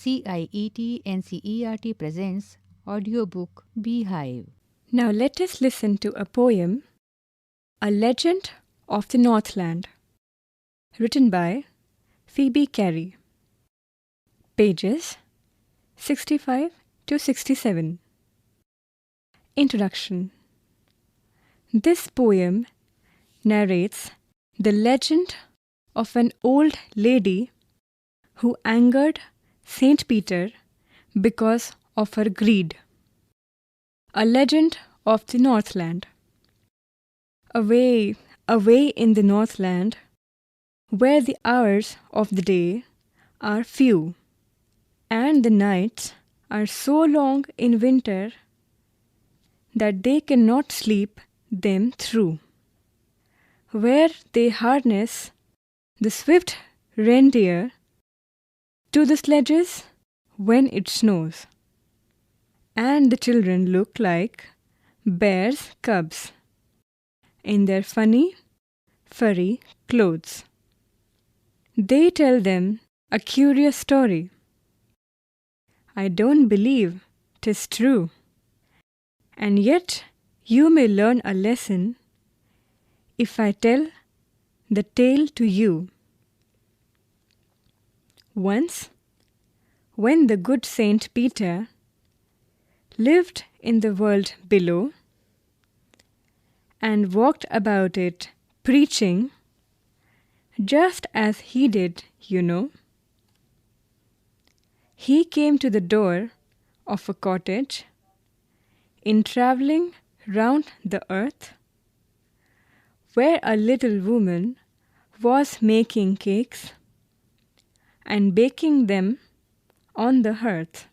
CIET NCERT presents audiobook Beehive. Now let us listen to a poem, A Legend of the Northland, written by Phoebe Carey. Pages 65 to 67. Introduction. This poem narrates the legend of an old lady who angered Saint Peter because of her greed. A legend of the Northland. Away, away in the Northland, where the hours of the day are few, and the nights are so long in winter that they cannot sleep them through, where they harness the swift reindeer to the sledges when it snows, and the children look like bears' cubs in their funny, furry clothes. They tell them a curious story. I don't believe 'tis true, and yet you may learn a lesson if I tell the tale to you. Once, when the good Saint Peter lived in the world below and walked about it preaching, just as he did, he came to the door of a cottage in travelling round the earth, where a little woman was making cakes and baking them on the hearth.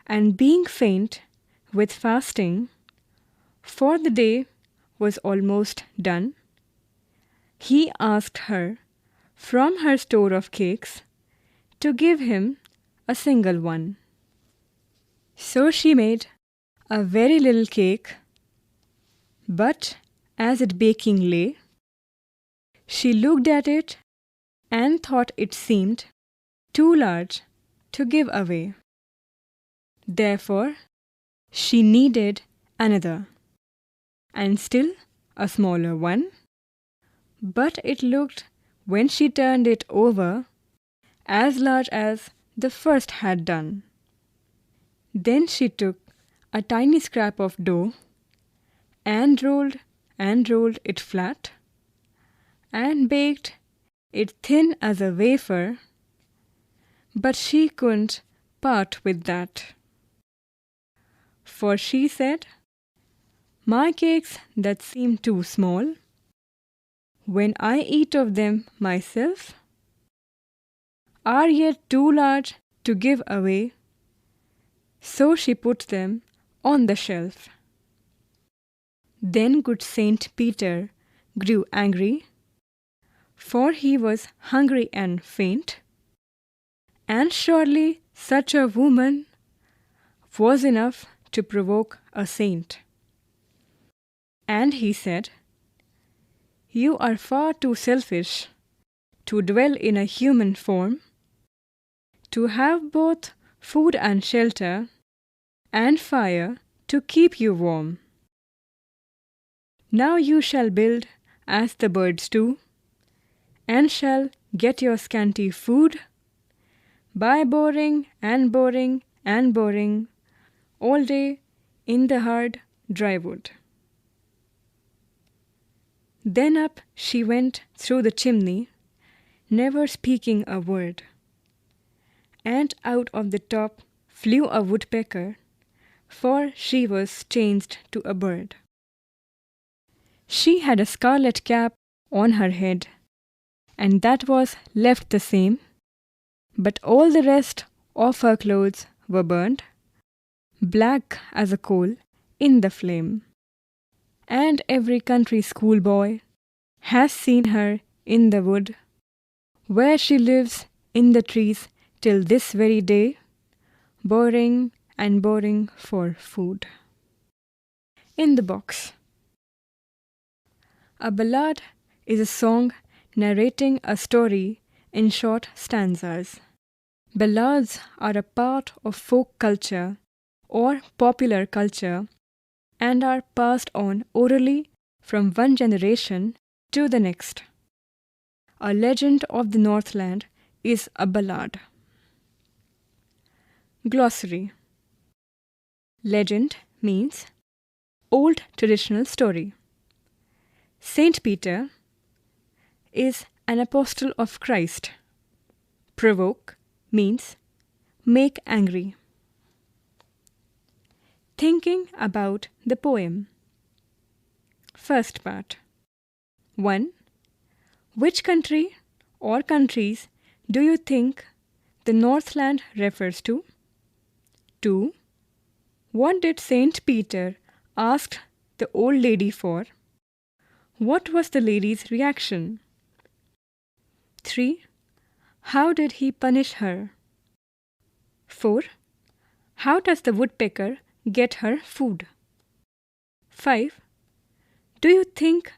And being faint with fasting, for the day was almost done, he asked her from her store of cakes to give him a single one. So she made a very little cake, but as it baking lay, she looked at it and thought it seemed too large to give away. Therefore, she needed another, and still a smaller one, but it looked, when she turned it over, as large as the first had done. Then she took a tiny scrap of dough and rolled it flat and baked it thin as a wafer, but she couldn't part with that. For she said, my cakes that seem too small, when I eat of them myself, are yet too large to give away. So she put them on the shelf. Then good Saint Peter grew angry, for he was hungry and faint, and surely such a woman was enough to provoke a saint. And he said, you are far too selfish to dwell in a human form, to have both food and shelter, and fire to keep you warm. Now you shall build as the birds do, and shall get your scanty food by boring and boring and boring all day in the hard, dry wood. Then up she went through the chimney, never speaking a word, and out of the top flew a woodpecker, for she was changed to a bird. She had a scarlet cap on her head, and that was left the same, but all the rest of her clothes were burned, black as a coal in the flame. And every country schoolboy has seen her in the wood, where she lives in the trees till this very day, boring and boring for food. In the box. A ballad is a song narrating a story in short stanzas. Ballads are a part of folk culture or popular culture and are passed on orally from one generation to the next. A legend of the Northland is a ballad. Glossary. Legend means old traditional story. Saint Peter is an apostle of Christ. Provoke means make angry. Thinking about the poem. First part. 1. Which country or countries do you think the Northland refers to? 2. What did Saint Peter ask the old lady for? What was the lady's reaction? 3. How did he punish her? 4. How does the woodpecker get her food? 5. Do you think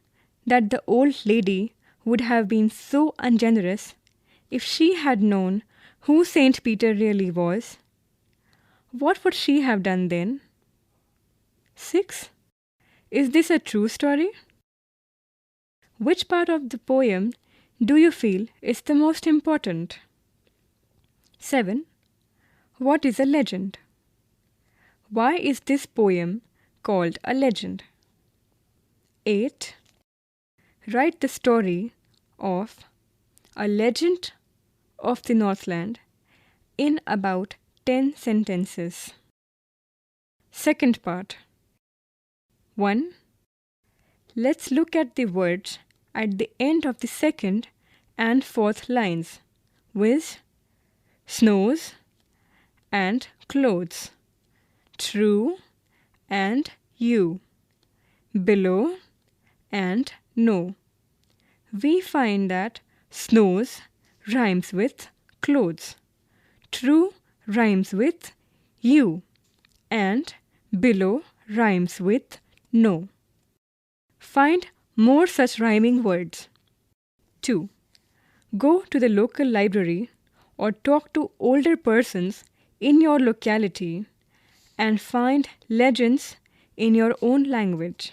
that the old lady would have been so ungenerous if she had known who Saint Peter really was? What would she have done then? 6. Is this a true story? Which part of the poem do you feel is the most important? 7. What is a legend? Why is this poem called a legend? 8. Write the story of A Legend of the Northland in about 10 sentences. Second part. 1. Let's look at the words at the end of the second and fourth lines, with snows and clothes, true and you, below and no. We find that snows rhymes with clothes, true rhymes with you, and below rhymes with no. Find more such rhyming words. 2. Go to the local library or talk to older persons in your locality and find legends in your own language.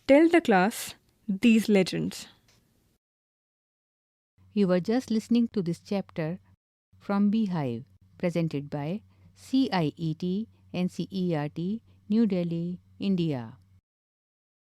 Tell the class these legends. You were just listening to this chapter from Beehive, presented by CIET NCERT, New Delhi, India.